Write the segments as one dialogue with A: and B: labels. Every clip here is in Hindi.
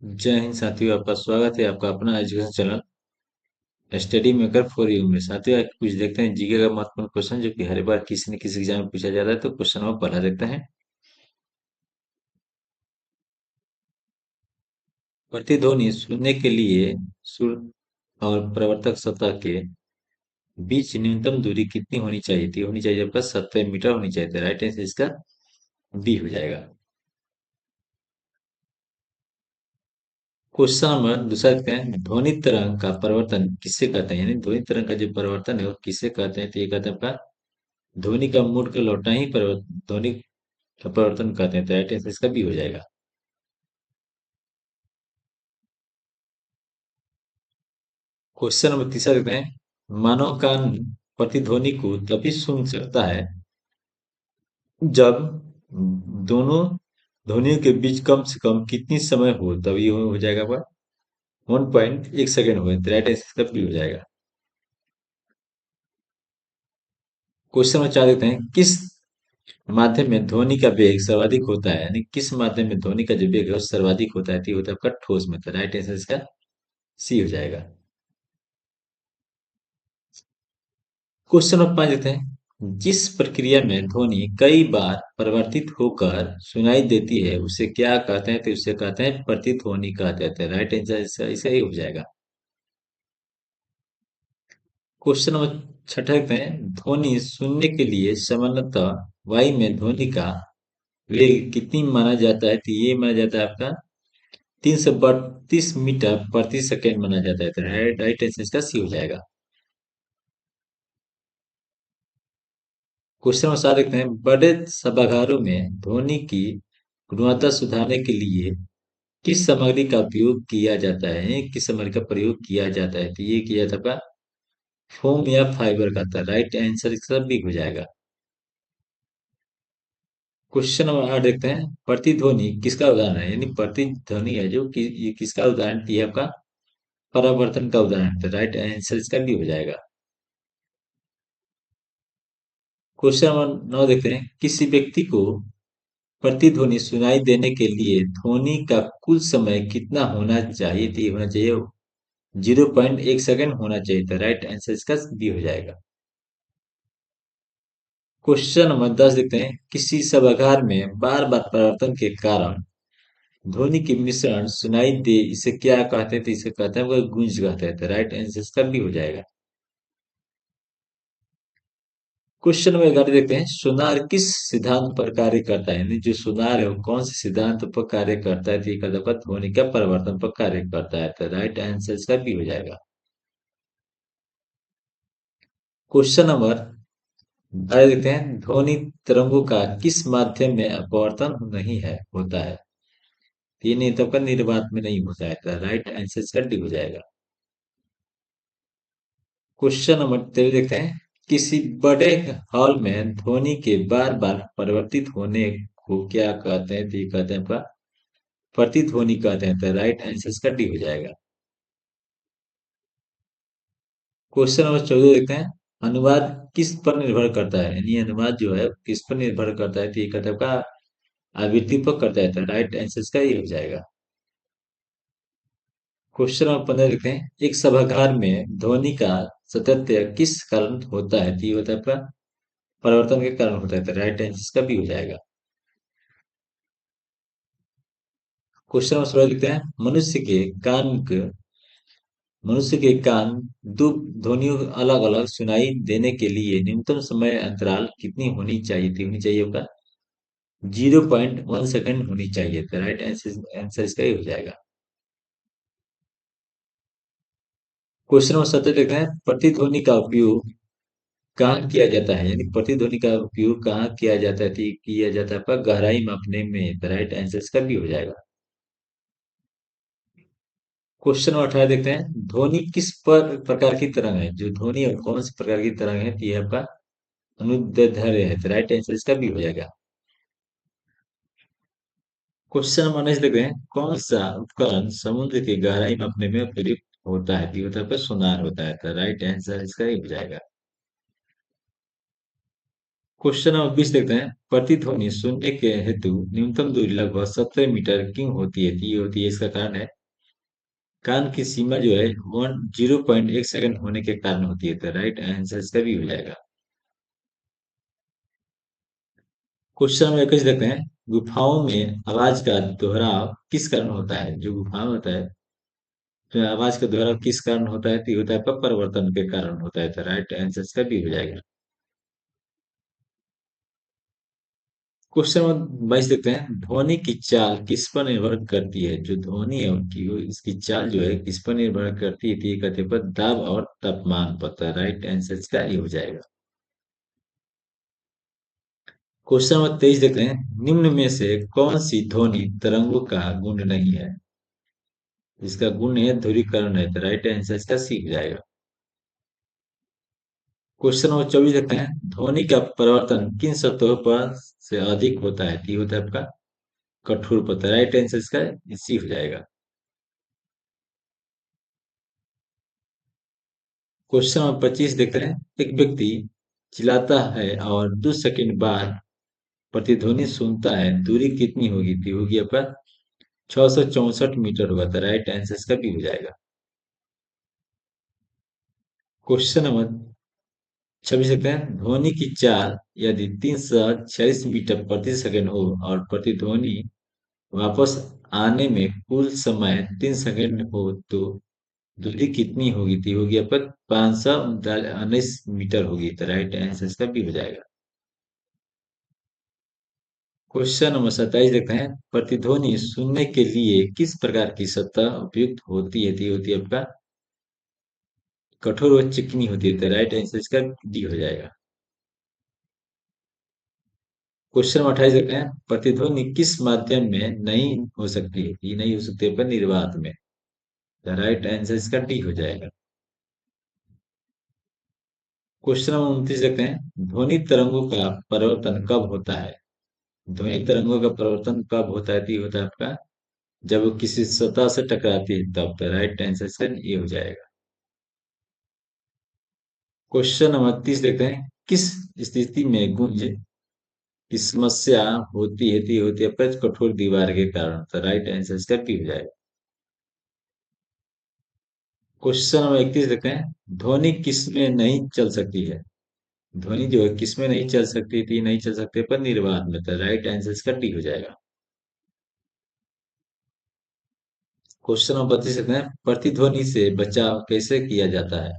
A: जय हिंद साथियों, आपका स्वागत है आपका अपना education channel study maker for you में। साथियों, आज कुछ देखते हैं जीके का महत्वपूर्ण क्वेश्चन जो कि हर बार किसी न किसी एग्जाम में पूछा जाता है। तो क्वेश्चन हम पढ़ा देखते हैं। प्रतिध्वनि सुनने के लिए सुर और प्रवर्तक सतह के बीच न्यूनतम दूरी कितनी होनी चाहिए थी? होनी चाहिए आपका 70 मीटर होनी चाहिए थी। राइट आंसर इसका बी हो जाएगा। क्वेश्चन नंबर दूसरा देखते हैं, ध्वनि तरंग का परिवर्तन किससे कहते हैं? यानी ध्वनि तरंग का जो परिवर्तन है वो किससे कहते हैं? तो ये कहते हैं आपका ध्वनि का मुड़ के लौटना ही परिवर्तन, ध्वनि का परिवर्तन कहते हैं। तो राइट आंसर इसका बी हो जाएगा। क्वेश्चन नंबर तीसरा देखते हैं, मानव कान प्रतिध्वनि को तभी सुन सकता है जब दोनों ध्वनियों के बीच कम से कम कितनी समय हो, तभी हो जाएगा आपका 1.1 सेकेंड हो। तो राइट आंसर इसका बी हो जाएगा। क्वेश्चन नंबर चार देखते हैं, किस माध्यम में ध्वनि का वेग सर्वाधिक होता है? यानी किस माध्यम में ध्वनि का जो वेग है वो सर्वाधिक होता है? तो ये होता है आपका ठोस में। तो राइट आंसर इसका सी हो जाएगा। क्वेश्चन नंबर 5 देते हैं, जिस प्रक्रिया में ध्वनि कई बार परिवर्तित होकर सुनाई देती है उसे क्या कहते हैं? तो उसे कहते हैं प्रतिध्वनि कहते हैं। राइट आंसर इसका इसका ही हो जाएगा। क्वेश्चन नंबर छठा देखते हैं, ध्वनि सुनने के लिए सामान्यतः वायु में ध्वनि का वेग कितनी माना जाता है? तो ये माना जाता है आपका 332 मीटर प्रति सेकेंड माना जाता है। तो राइट आंसर इसका सी हो जाएगा। क्वेश्चन नंबर 7 देखते हैं, बड़े सभागारों में ध्वनि की गुणवत्ता सुधारने के लिए किस सामग्री का उपयोग किया जाता है? किस सामग्री का प्रयोग किया जाता है? तो ये किया जाता है आपका फोम या फाइबर का। था राइट आंसर इसका बी हो जाएगा। क्वेश्चन नंबर 8 देखते हैं, प्रतिध्वनि किसका उदाहरण है? यानी प्रतिध्वनि है जो कि ये किसका उदाहरण दिया है? आपका परावर्तन का उदाहरण। तो राइट आंसर इसका बी हो जाएगा। क्वेश्चन नंबर 9 देखते हैं, किसी व्यक्ति को प्रतिध्वनि सुनाई देने के लिए ध्वनि का कुल समय कितना होना चाहिए? तो ये होना चाहिए 0.1 सेकेंड होना चाहिए था। राइट आंसर इसका बी हो जाएगा। क्वेश्चन नंबर 10 देखते हैं, किसी सभागार में बार बार परिवर्तन के कारण ध्वनि की मिश्रण सुनाई दे इसे क्या कहते हैं? तो इसे कहते हैं वो गूंज कहते हैं। तो राइट आंसर इसका बी हो जाएगा। क्वेश्चन नंबर 11 देखते हैं, सोनार किस सिद्धांत पर कार्य करता है? यानी जो सोनार है वो कौन से सिद्धांत पर कार्य करता है? तो ये कहता है ध्वनि का परिवर्तन पर कार्य करता है। तो राइट आंसर इसका बी हो जाएगा। क्वेश्चन नंबर 12 देखते हैं, ध्वनि तरंगों का किस माध्यम में अपवर्तन नहीं है होता है? ये नहीं तो का निर्वात में नहीं होता है। तो राइट आंसर इसका डी हो जाएगा। क्वेश्चन नंबर 13 देखते हैं, किसी बड़े हॉल में ध्वनि के बार बार परिवर्तित होने को क्या कहते हैं? तो ये कहते हैं आपका प्रतिध्वनि कहते हैं। तो राइट आंसर इसका डी हो जाएगा। क्वेश्चन नंबर 14 देखते हैं, अनुवाद किस पर निर्भर करता है? यानी अनुवाद जो है किस पर निर्भर करता है? तो ये कहते हैं आपका आवृत्ति पर करता है। तो राइट आंसर इसका ये हो जाएगा। क्वेश्चन नंबर 15 देखते हैं, एक सभागार में ध्वनि का सातत्य किस कारण होता है? तो ये होता है आपका परिवर्तन के कारण होता है। तो राइट आंसर इसका भी हो जाएगा। क्वेश्चन नंबर 16 लिखते हैं, मनुष्य के कान दो ध्वनियों अलग अलग सुनाई देने के लिए न्यूनतम समय अंतराल कितनी होनी चाहिए थी? होनी चाहिए होगा 0.1 सेकेंड होनी चाहिए। तो राइट आंसर आंसर इसका ही हो जाएगा। क्वेश्चन नंबर 17 लिखते हैं, प्रतिध्वनि का उपयोग कहाँ किया जाता है? यानी प्रतिध्वनि का उपयोग कहाँ किया जाता है? तो ये किया जाता है आपका गहराई मापने में। तो राइट आंसर इसका भी हो जाएगा। क्वेश्चन नंबर 18 देखते हैं, ध्वनि किस प्रकार की तरंग है? जो ध्वनि है कौन सी प्रकार की तरंग है? तो ये आपका अनुदैर्ध्य है। तो राइट आंसर इसका भी हो जाएगा। क्वेश्चन नंबर 19 देखते हैं, कौन सा उपकरण समुद्र की गहराई मापने में प्रयुक्त होता है? तो ये होता है आपका सोनार होता है। तो राइट आंसर इसका ही हो जाएगा। क्वेश्चन नंबर 20 देखते हैं, प्रतिध्वनि सुनने के हेतु न्यूनतम दूरी लगभग 70 मीटर क्यों होती है? तो ये होती है इसका कारण है कान की सीमा जो है 0.1 सेकंड होने के कारण होती है, तो राइट आंसर इसका भी हो जाएगा। क्वेश्चन नंबर 21 देखते हैं। गुफाओं में आवाज का दोहराव किस कारण होता है? जो गुफा होता है, तो आवाज का दोहराव किस कारण होता है? तो ये होता है परिवर्तन के कारण होता है, तो राइट आंसर इसका भी हो जाएगा। क्वेश्चन नंबर 22 देखते हैं। ध्वनि की चाल किस पर निर्भर करती है? जो ध्वनि है उनकी इसकी चाल जो है किस पर निर्भर करती है? तो ये कहते हैं पर दाब और तापमान पर, तो राइट आंसर इसका ये हो जाएगा। क्वेश्चन नंबर 23 देखते हैं। निम्न में से कौन सी ध्वनि तरंगों का गुण नहीं है? इसका गुण है ध्रुवीकरण है, तो राइट आंसर इसका सी हो जाएगा। क्वेश्चन नंबर 24 देखते हैं। ध्वनि का परिवर्तन किन सतहों पर से अधिक होता है? तो ये होता है आपका कठोर पर, तो राइट आंसर इसका सी हो जाएगा। क्वेश्चन नंबर 25 देखते हैं। एक व्यक्ति चिल्लाता है और 2 सेकंड बाद प्रतिध्वनि सुनता है, दूरी कितनी होगी? तो होगी आपका 664 मीटर होगा, तो राइट आंसर इसका भी हो जाएगा। क्वेश्चन नंबर 26 देखते हैं। ध्वनि की चाल यदि 346 मीटर प्रति सेकंड हो और प्रतिध्वनि वापस आने में कुल समय 3 सेकंड हो, तो दूरी कितनी होगी? तो होगी आपका 519 मीटर होगी, तो राइट आंसर इसका भी हो जाएगा। क्वेश्चन नंबर 27 देखते हैं। प्रतिध्वनि सुनने के लिए किस प्रकार की सतह उपयुक्त होती है? तो ये होती है आपका कठोर और चिकनी होती है, तो राइट आंसर इसका डी हो जाएगा। क्वेश्चन नंबर 28 देखते हैं। प्रतिध्वनि किस माध्यम में नहीं हो सकती है? ये नहीं हो सकती है पर निर्वात में, तो राइट आंसर इसका डी हो जाएगा। क्वेश्चन नंबर 29 देखते हैं। ध्वनि तरंगों का परिवर्तन कब होता है? ध्वनि तरंगों का परिवर्तन कब होता है? तो ये होता है आपका जब वो किसी सतह से टकराती है तब, तो राइट आंसर इसका ये हो जाएगा। क्वेश्चन नंबर 30 देखते हैं। किस स्थिति में गूंज की समस्या होती है? तो ये होती है आपका कठोर दीवार के कारण, तो राइट आंसर इसका बी हो जाएगा। क्वेश्चन नंबर 31 देखते हैं। ध्वनि किसमें नहीं चल सकती है? ध्वनि जो है किसमें नहीं चल सकती थी? नहीं चल सकते पर निर्वात में, तो राइट आंसर इसका डी हो जाएगा। क्वेश्चन नंबर 32 देखते हैं। प्रतिध्वनि से बचाव कैसे किया जाता है?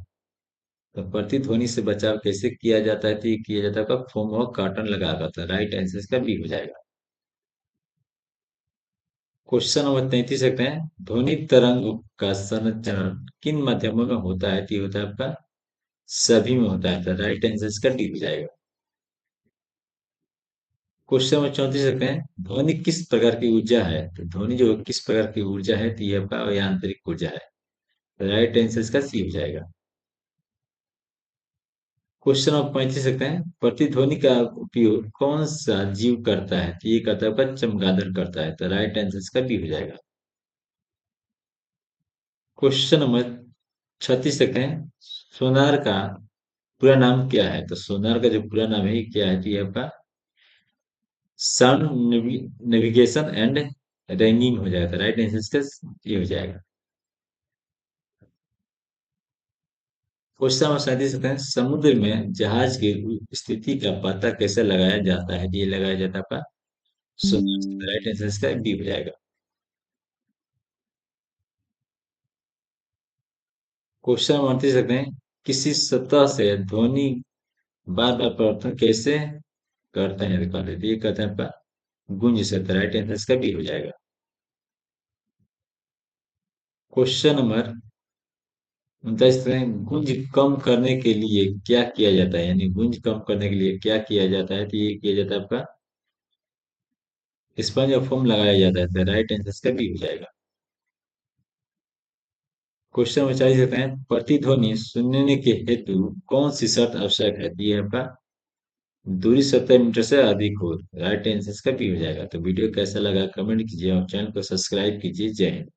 A: तो प्रतिध्वनि से बचाव कैसे किया जाता है? तो ये किया जाता है आपका फोम और कॉटन लगाकर, तो राइट आंसर इसका बी हो जाएगा। क्वेश्चन नंबर 33 देखते हैं। ध्वनि तरंग का संचरण किन माध्यमों में होता है? तो ये होता है आपका सभी में होता है, तो राइट आंसर इसका डी हो जाएगा। क्वेश्चन नंबर 34 देखते हैं। ध्वनि किस प्रकार की ऊर्जा है? तो ध्वनि जो किस प्रकार की ऊर्जा है? तो ये आपका यांत्रिक ऊर्जा है, तो राइट आंसर इसका सी हो जाएगा। क्वेश्चन नंबर 35 देखते हैं। प्रतिध्वनि का उपयोग कौन सा जीव करता है? तो ये करता है आपका चमगादड़ करता है, तो राइट आंसर इसका बी हो जाएगा। क्वेश्चन नंबर 36 देखते हैं। सोनार का पूरा नाम क्या है? तो सोनार का जो पूरा नाम है ये क्या है? तो ये आपका साउंड नेविगेशन एंड रैंगिंग हो जाएगा, राइट आंसर इसका ये हो जाएगा। क्वेश्चन नंबर 37 कहते हैं। समुद्र में जहाज की स्थिति का पता कैसे लगाया जाता है? ये लगाया जाता है आपका सोनार, राइट आंसर इसका बी हो जाएगा। क्वेश्चन नंबर 38 कहते हैं। किसी सतह से ध्वनि बार बार परिवर्तन कैसे करते हैं? ये कहते हैं आपका गूंज से, राइट आंसर इसका बी हो जाएगा। क्वेश्चन नंबर 29 गूंज कम करने के लिए क्या किया जाता है? यानी गूंज कम करने के लिए क्या किया जाता है? तो ये किया जाता है आपका स्पंज और फोम लगाया जाता है, तो राइट आंसर इसका बी हो जाएगा। क्वेश्चन नंबर 40 कहते हैं। प्रतिध्वनि सुनने के हेतु कौन सी शर्त आवश्यक है? तो ये आपका दूरी 70 मीटर से अधिक हो, राइट आंसर इसका बी हो जाएगा। तो वीडियो कैसा लगा कमेंट कीजिए और चैनल को सब्सक्राइब कीजिए। जय हिंद।